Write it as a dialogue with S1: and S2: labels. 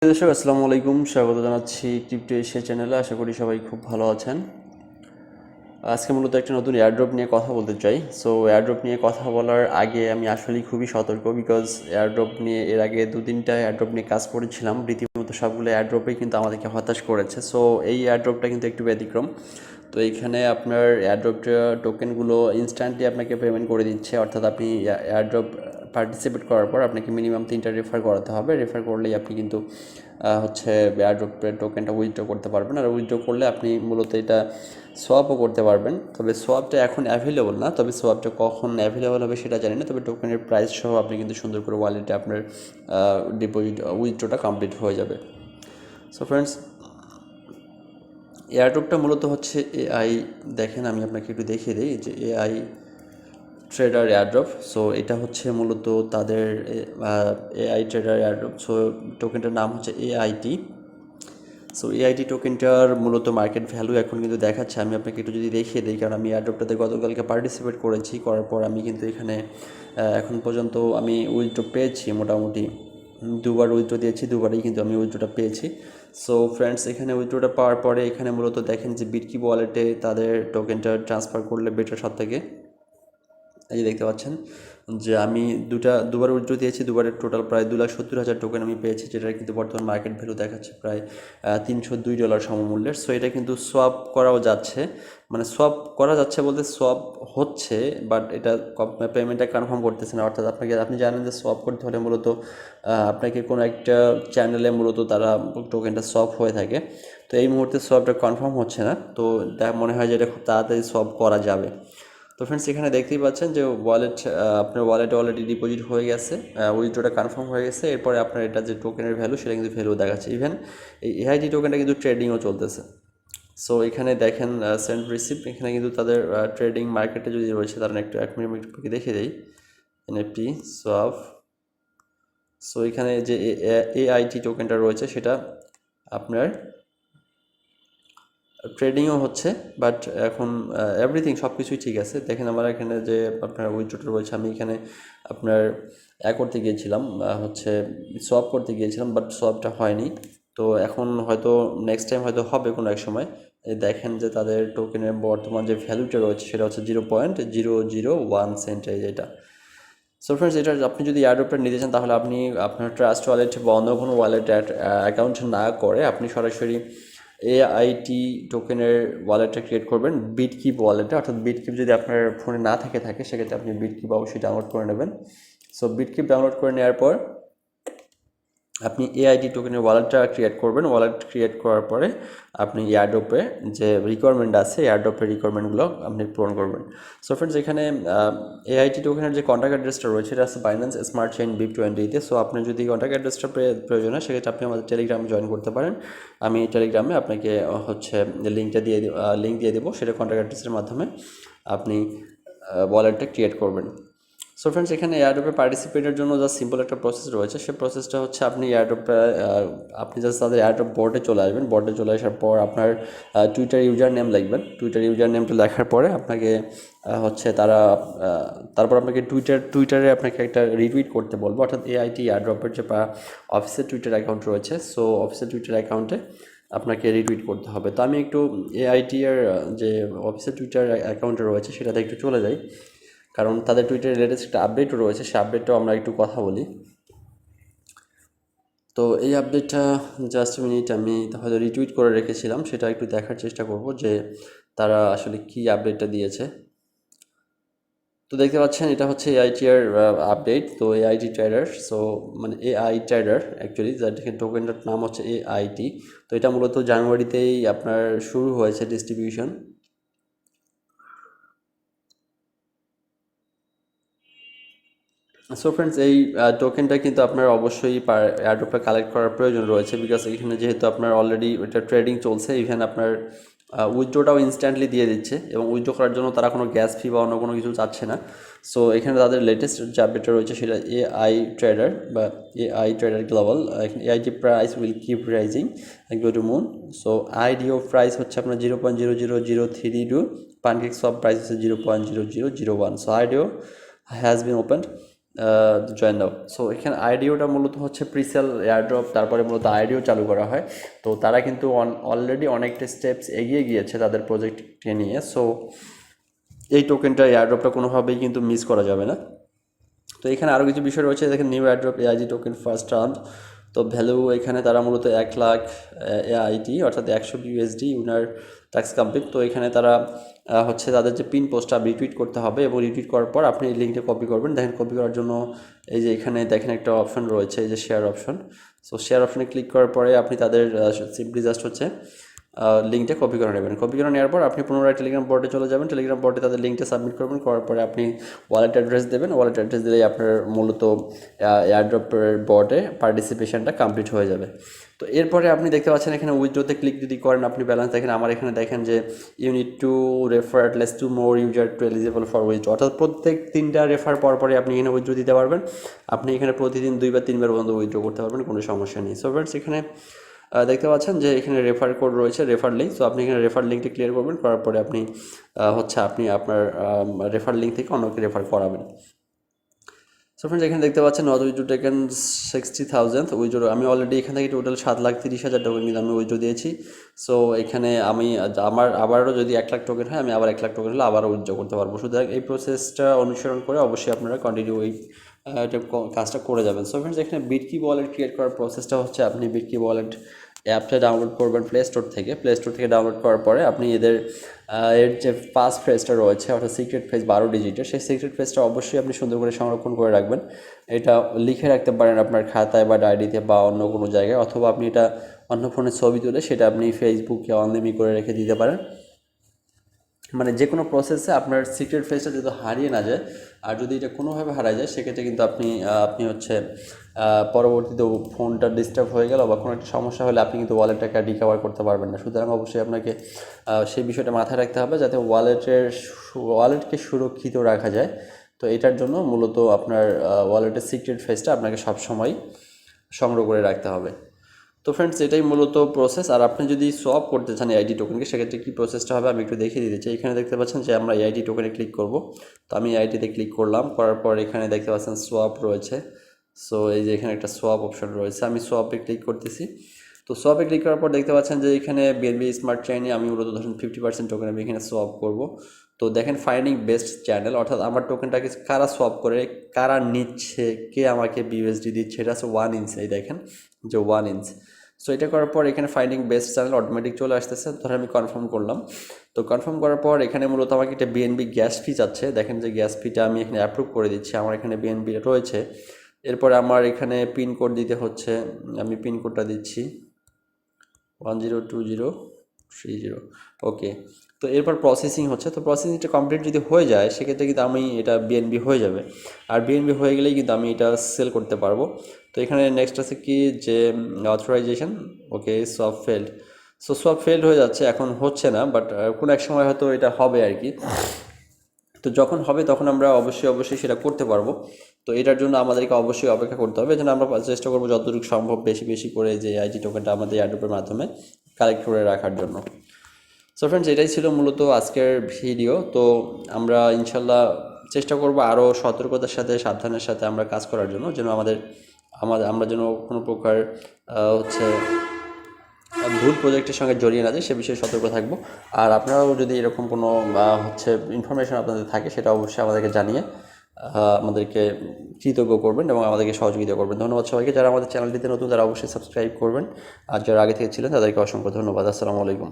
S1: দর্শক আসসালামু আলাইকুম, স্বাগত জানাচ্ছি ক্রিপ্টো এশিয়া চ্যানেলে। আশা করি সবাই খুব ভালো আছেন। আজকে মূলত একটা নতুন এয়ারড্রপ নিয়ে কথা বলতে চাই। সো এয়ারড্রপ নিয়ে কথা বলার আগে আমি আসলেই খুবই সতর্ক, বিকজ এয়ারড্রপ নিয়ে এর আগে 2-3টা এয়ারড্রপ নিয়ে কাজ করেছিলাম। রীতিমতো সবগুলো এয়ারড্রপেই কিন্তু আমাদেরকে হতাশ করেছে। সো এই এয়ারড্রপটা কিন্তু একটু ব্যতিক্রম। তো এইখানে আপনার এয়ারড্রপটা টোকেনগুলো ইনস্ট্যান্টলি আপনাকে পেমেন্ট করে দিচ্ছে, অর্থাৎ আপনি এয়ারড্রপ পার্টিসিপেট করার পর আপনাকে মিনিমাম 3টা রেফার করাতে হবে। রেফার করলেই আপনি কিন্তু হচ্ছে এয়ারড্রপের টোকেনটা উইথড্র করতে পারবেন। আর উইথড্র করলে আপনি মূলত এটা সোয়াপও করতে পারবেন। তবে সোয়াপটা এখন অ্যাভেলেবল না, তবে সোয়াপটা কখন অ্যাভেলেবল হবে সেটা জানি না। তবে টোকেনের প্রাইস সহ আপনি কিন্তু সুন্দর করে ওয়ালেটে আপনার ডিপোজিট উইথড্রটা কমপ্লিট হয়ে যাবে। সো ফ্রেন্ডস, এয়ারড্রপটা মূলত হচ্ছে এআই। দেখেন, আমি আপনাকে একটু দেখিয়ে দিই যে এআই ট্রেডার এয়ারড্রপ। সো এটা হচ্ছে মূলত তাদের এআই ট্রেডার এয়ারড্রপ। সো টোকেনটার নাম হচ্ছে এআইটি। সো এআইটি টোকেনটার মূলত মার্কেট ভ্যালু এখন কিন্তু দেখাচ্ছে, আমি আপনাকে একটু যদি দেখিয়ে দিই, কারণ আমি এয়ারড্রপটাতে গতকালকে পার্টিসিপেট করেছি। করার পর আমি কিন্তু এখানে এখন পর্যন্ত আমি উইথড্র পেয়েছি, মোটামুটি 2বার উইথড্র দিয়েছি, 2বারই কিন্তু আমি উইথড্রটা পেয়েছি। সো ফ্রেন্ডস, এখানে উইথড্রটা পাওয়ার পরে এখানে মূলত দেখেন যে বিটকিপ ওয়ালেটে তাদের টোকেনটা ট্রান্সফার করলে বেটার সব থেকে। এই যে দেখতে পাচ্ছেন যে আমি দুবার উইথড্র দিয়েছি, দুবারের টোটাল প্রায় 2,70,000 টোকেন আমি পেয়েছি, যেটার কিন্তু বর্তমান মার্কেট ভ্যালু দেখাচ্ছে প্রায় $302 সমমূল্যের। সো এটা কিন্তু সোয়াপ করাও যাচ্ছে, মানে সোয়াপ করা যাচ্ছে বলতে সোয়াপ হচ্ছে, বাট এটা পেমেন্টটা কনফার্ম করতেছে না। অর্থাৎ আপনি জানেন যে সোয়াপ করতে হলে মূলত আপনাকে কোনো একটা চ্যানেলে মূলত তারা টোকেনটা সোয়াপ হয়ে থাকে। তো এই মুহূর্তে সোয়াপটা কনফার্ম হচ্ছে না, তো মনে হয় যে এটা খুব তাড়াতাড়ি সোয়াপ করা যাবে। তো ফ্রেন্ডস, এখানে দেখতেই পাচ্ছেন যে আপনার ওয়ালেটে অলরেডি ডিপোজিট হয়ে গেছে, উইথড্রটা কনফার্ম হয়ে গেছে। এরপরে আপনার এটা যে টোকেনের ভ্যালু, সেটা কিন্তু ভ্যালু দেখাচ্ছে। ইভেন এই এআইটি টোকেনটা কিন্তু ট্রেডিংও চলতেছে। সো এখানে দেখেন সেন্ড রিসিপ্ট, এখানে কিন্তু তাদের ট্রেডিং মার্কেটে যদি রয়েছে, তারা একটু 1 মিনিট দেখে দেই। NFT swap. সো এখানে যে এআইটি টোকেনটা রয়েছে সেটা আপনার ট্রেডিংও হচ্ছে, বাট এখন এভরিথিং সব কিছুই ঠিক আছে। দেখেন আমার এখানে যে আপনার উইথড্রটা রয়েছে, আমি এখানে আপনার করতে গিয়েছিলাম, হচ্ছে সোয়াপ করতে গিয়েছিলাম, বাট সোয়াপটা হয়নি। তো এখন হয়তো নেক্সট টাইম হয়তো হবে কোনো এক সময়। দেখেন যে তাদের টোকেনের বর্তমান যে ভ্যালুটা রয়েছে সেটা হচ্ছে 0.001 সেন্ট, যেটা। সো ফ্রেন্ডস, এটা আপনি যদি এয়ারড্রপটা নিতে চান, তাহলে আপনি আপনার ট্রাস্ট ওয়ালেট বা অন্য কোনো ওয়ালেট অ্যাকাউন্ট না করে আপনি সরাসরি এআইটি টোকেনের ওয়ালেটটা ক্রিয়েট করবেন বিটকিপ ওয়ালেটে। অর্থাৎ বিটকিপ যদি আপনার ফোনে না থাকে সেক্ষেত্রে আপনি বিটকিপ অবশ্যই ডাউনলোড করে নেবেন। সো বিটকিপ ডাউনলোড করে নেওয়ার পর আপনি এআইটি টোকেনের ওয়ালেটটা ক্রিয়েট করবেন। ওয়ালেট ক্রিয়েট করার পরে আপনি এয়ারড্রপে যে রিকোয়ারমেন্ট আছে, এয়ারড্রপের রিকোয়ারমেন্টগুলো আপনি পূরণ করবেন। সো ফ্রেন্ডস, এখানে এআইটি টোকেনের যে কন্ট্যাক্ট অ্যাড্রেসটা রয়েছে, এটা আছে বাইন্যান্স স্মার্ট চেইন BIP20-তে। সো আপনি যদি কন্ট্যাক্ট অ্যাড্রেসটা প্রয়োজন হয়, সেক্ষেত্রে আপনি আমাদের টেলিগ্রামে জয়েন করতে পারেন। আমি টেলিগ্রামে আপনাকে হচ্ছে লিঙ্ক দিয়ে দেবো, সেটা কন্ট্যাক্ট অ্যাড্রেসের মাধ্যমে আপনি ওয়ালেটটা ক্রিয়েট করবেন। সো ফ্রেন্ডস, এখানে এয়ারড্রপে পার্টিসিপেটের জন্য যা সিম্পল একটা প্রসেস রয়েছে, সেই প্রসেসটা হচ্ছে আপনি জাস্ট তাদের এয়ারড্রপ বোর্ডে চলে আসবেন। বোর্ডে চলে আসার পর আপনার টুইটার ইউজার নেম লিখবেন। টুইটার ইউজার নেমটা লেখার পরে আপনাকে হচ্ছে তারপর আপনাকে টুইটারে আপনাকে একটা রিটুইট করতে বলবো, অর্থাৎ এআইটি এয়ারড্রপের যে অফিসের টুইটার অ্যাকাউন্ট রয়েছে, সো অফিসের টুইটার অ্যাকাউন্টে আপনাকে রিটুইট করতে হবে। তো আমি একটু এআইটি এর যে অফিসের টুইটার অ্যাকাউন্টে রয়েছে সেটাতে একটু চলে যাই, কারণ তাদের টুইটারে লেটেস্ট একটা আপডেটও রয়েছে, সেই আপডেটটাও আমরা একটু কথা বলি। তো এই আপডেটটা জাস্ট মিনিট, আমি হয়তো রিটুইট করে রেখেছিলাম, সেটা একটু দেখার চেষ্টা করব যে তারা আসলে কি আপডেটটা দিয়েছে। তো দেখতে পাচ্ছেন এটা হচ্ছে এআইটি এর আপডেট। তো এআইটি ট্রেডার, সো মানে এআই ট্রেডার অ্যাকচুয়ালি, যার টোকেনটার নাম হচ্ছে এআইটি। তো এটা মূলত জানুয়ারিতেই আপনার শুরু হয়েছে ডিস্ট্রিবিউশন। সো ফ্রেন্ডস, এই টোকেনটা কিন্তু আপনার অবশ্যই এয়ারড্রপে কালেক্ট করার প্রয়োজন রয়েছে, বিকজ এখানে যেহেতু আপনার অলরেডি এটা ট্রেডিং চলছে, ইভেন আপনার উইথড্রটাও ইনস্ট্যান্টলি দিয়ে দিচ্ছে, এবং উইথড্র করার জন্য তারা কোনো গ্যাস ফি বা অন্য কোনো কিছু চাচ্ছে না। সো এখানে তাদের লেটেস্ট যে আপডেটটা রয়েছে সেটা এআই ট্রেডার গ্লোবাল। এখানে AIT price will keep rising go to moon. So IDEO price হচ্ছে আপনার 0.00032, পানকেক সব প্রাইস হচ্ছে 0.0001। So IDEO has been opened. Join দাও। সো এখানে আইডিওটা মূলত হচ্ছে প্রিসেল এয়ারড্রপ, তারপরে মূলত আইডিও চালু করা হয়। তো তারা কিন্তু অলরেডি অনেকটা স্টেপস এগিয়ে গিয়েছে তাদের প্রজেক্টকে নিয়ে। সো এই টোকেনটা এয়ারড্রপটা কোনোভাবেই কিন্তু মিস করা যাবে না। তো এখানে আরও কিছু বিষয় রয়েছে, দেখেন new airdrop AIG token first round. তো ভ্যালু এখানে তারা মূলত 1,00,000 এআইটি অর্থাৎ 100 ইউএসডি উইনার ট্যাক্স কমপ্লিট। তো এখানে তারা হচ্ছে তাদের যে পিন পোস্টটা রিটুইট করতে হবে, এবং রিটুইট করার পর আপনি এই লিঙ্কটা কপি করবেন। দেখেন কপি করার জন্য এই যে এখানে দেখেন একটা অপশন রয়েছে, এই যে শেয়ার অপশন। সো শেয়ার অপশনে ক্লিক করার পরে আপনি তাদের সিম্পলি জাস্ট হচ্ছে লিঙ্কটা কপি করে নেবেন। কপি করে নেওয়ার পর আপনি পুনরায় টেলিগ্রাম বোর্ডে চলে যাবেন। টেলিগ্রাম বোর্ডে তাদের লিঙ্কটা সাবমিট করবেন, করার পরে আপনি ওয়ালেট অ্যাড্রেস দেবেন। ওয়ালেট অ্যাড্রেস দিলেই আপনার মূলত এয়ারড্রপের বোর্ডে পার্টিসিপেশনটা কমপ্লিট হয়ে যাবে। তো এরপরে আপনি দেখতে পাচ্ছেন এখানে উইথড্রোতে ক্লিক যদি করেন আপনি ব্যালেন্স দেখেন, আমার এখানে দেখেন যে you need to refer at least 2 more user to eligible for withdraw, অর্থাৎ প্রত্যেক 3টা রেফার পরে আপনি এখানে উইথড্রো দিতে পারবেন। আপনি এখানে প্রতিদিন 2 বা 3 বার পর্যন্ত উইথড্রো করতে পারবেন, কোনো সমস্যা নেই। সো ফ্রেন্ডস এখানে দেখতে পাচ্ছেন যে এখানে রেফার কোড রয়েছে, রেফার লিঙ্ক। সো আপনি এখানে রেফার লিঙ্কটি ক্লিয়ার করবেন, করার পরে আপনি হচ্ছে আপনি আপনার রেফার লিঙ্ক থেকে অন্যকে রেফার করাবেন। সো ফ্রেন্ডস এখানে দেখতে পাচ্ছেন নট উইথড্রো টেকেন 60,000 উইথড্রো। আমি অলরেডি এখান থেকে টোটাল 7,30,000 টোকেন কিন্তু আমি উইথড্রো দিয়েছি। সো এখানে আমি আমার আবারও যদি 1,00,000 টোকেন হয়, আমি আবার 1,00,000 টোকেন হলে আবারও উইথড্রো করতে পারবো। সুতরাং এই প্রসেসটা অনুসরণ করে অবশ্যই আপনারা কন্টিনিউ এই কাজটা করে যাবেন। সো ফ্রেন্ডস এখানে বিটকিপ ওয়ালেট ক্রিয়েট করার প্রসেসটা হচ্ছে, আপনি বিটকিপ ওয়ালেট অ্যাপটা ডাউনলোড করবেন প্লে স্টোর থেকে। প্লে স্টোর থেকে ডাউনলোড করার পরে আপনি এর যে পাস ফ্রেজটা রয়েছে অর্থাৎ সিক্রেট ফ্রেজ 12 ডিজিটের, সেই সিক্রেট ফ্রেজটা অবশ্যই আপনি সুন্দর করে সংরক্ষণ করে রাখবেন। এটা লিখে রাখতে পারেন আপনার খাতায় বা ডায়েরিতে বা অন্য কোনো জায়গায়, অথবা আপনি এটা অন্য ফোনে ছবি তুলে সেটা আপনি ফেসবুকে অনলাইনে করে রেখে দিতে পারেন। মানে যে কোনো প্রসেসে আপনার সিক্রেট ফেজটা যদি হারিয়ে না যায়, আর যদি এটা কোনোভাবে হারায় যায় সেক্ষেত্রে কিন্তু আপনি হচ্ছে পরবর্তীতে ফোনটা ডিস্টার্ব হয়ে গেল বা কোনো একটা সমস্যা হলে আপনি কিন্তু ওয়ালেটটাকে রিকভার করতে পারবেন না। সুতরাং অবশ্যই আপনাকে সেই বিষয়টা মাথায় রাখতে হবে যাতে ওয়ালেটকে সুরক্ষিত রাখা যায়। তো এটার জন্য মূলত আপনার ওয়ালেটের সিক্রেট ফেজটা আপনাকে সবসময় সংগ্রহ করে রাখতে হবে। তো ফ্রেন্ডস এটাই মূলত প্রসেস। আর আপনি যদি সোয়াপ করতে চান এআইটি টোকেনকে, সেক্ষেত্রে কী প্রসেসটা হবে আমি একটু দেখিয়ে দিতে চাই। এখানে দেখতে পাচ্ছেন যে আমরা এআইটি টোকেনে ক্লিক করব। তো আমি এআইটিতে ক্লিক করলাম, করার পর এখানে দেখতে পাচ্ছেন সোয়াপ রয়েছে। সো এই যে এখানে একটা সোয়াপ অপশন রয়েছে, আমি সোয়াপে ক্লিক করতেছি। তো সোয়াপে ক্লিক করার পর দেখতে পাচ্ছেন যে এখানে বিএনবি স্মার্ট চেইনে আমি মূলত ধরুন 50% টোকেন আমি এখানে সোয়াপ করব। তো দেখেন ফাইন্ডিং বেস্ট চ্যানেল, অর্থাৎ আমার টোকেনটাকে কারা সোয়াপ করে, কারা নিচ্ছে, কে আমাকে বিউএসডি দিচ্ছে, এটা হচ্ছে 1 ইঞ্চ। এই দেখেন যে 1 ইঞ্চ। সো এটা করার পর এখানে ফাইন্ডিং বেস্ট চ্যানেল অটোমেটিক চলে আসতেছে। ধরে আমি কনফার্ম করলাম। তো কনফার্ম করার পর এখানে মূলত আমাকে একটা বিএনবি গ্যাস ফি চাচ্ছে। দেখেন যে গ্যাস ফিটা আমি এখানে অ্যাপ্রুভ করে দিচ্ছি, আমার এখানে বিএনবি রয়েছে। এরপরে আমার এখানে পিন কোড দিতে হচ্ছে, আমি পিন কোডটা দিচ্ছি 102030। ওকে। তো এরপর প্রসেসিং হচ্ছে। তো প্রসেসিংটা কমপ্লিট যদি হয়ে যায় সেক্ষেত্রে কিন্তু আমি এটা বিএনবি হয়ে যাবে। আর বিএনবি হয়ে গেলেই কিন্তু আমি এটা সেল করতে পারবো। তো এখানে নেক্সট আছে কি যে authorization. Okay, swipe failed. So swipe failed হয়ে যাচ্ছে, এখন হচ্ছে না, বাট কোনো এক সময় হয়তো এটা হবে আর কি। তো যখন হবে তখন আমরা অবশ্যই সেটা করতে পারবো। তো এটার জন্য আমাদেরকে অবশ্যই অপেক্ষা করতে হবে। এজন্য আমরা চেষ্টা করবো যতটুকু সম্ভব বেশি করে যে আইটি টোকেনটা আমাদের এয়ারড্রপের মাধ্যমে কালেক্ট করে রাখার জন্য। সো ফ্রেন্ডস এটাই ছিল মূলত আজকের ভিডিও। তো আমরা ইনশাল্লাহ চেষ্টা করব আরও সতর্কতার সাথে সাবধানের সাথে আমরা কাজ করার জন্য, যেন আমরা যেন কোনো প্রকার হচ্ছে ভুল প্রজেক্টের সঙ্গে জড়িয়ে না যায় সে বিষয়ে সতর্ক থাকবো। আর আপনারাও যদি এরকম কোনো হচ্ছে ইনফরমেশন আপনাদের থাকে সেটা অবশ্যই আমাদেরকে জানিয়ে আমাদেরকে কৃতজ্ঞ করবেন এবং আমাদেরকে সহযোগিতা করবেন। ধন্যবাদ সবাইকে। যারা আমাদের চ্যানেলটিতে নতুন তারা অবশ্যই সাবস্ক্রাইব করবেন, আর যারা আগে থেকে ছিলেন তাদেরকে অসংখ্য ধন্যবাদ। আসসালামু আলাইকুম।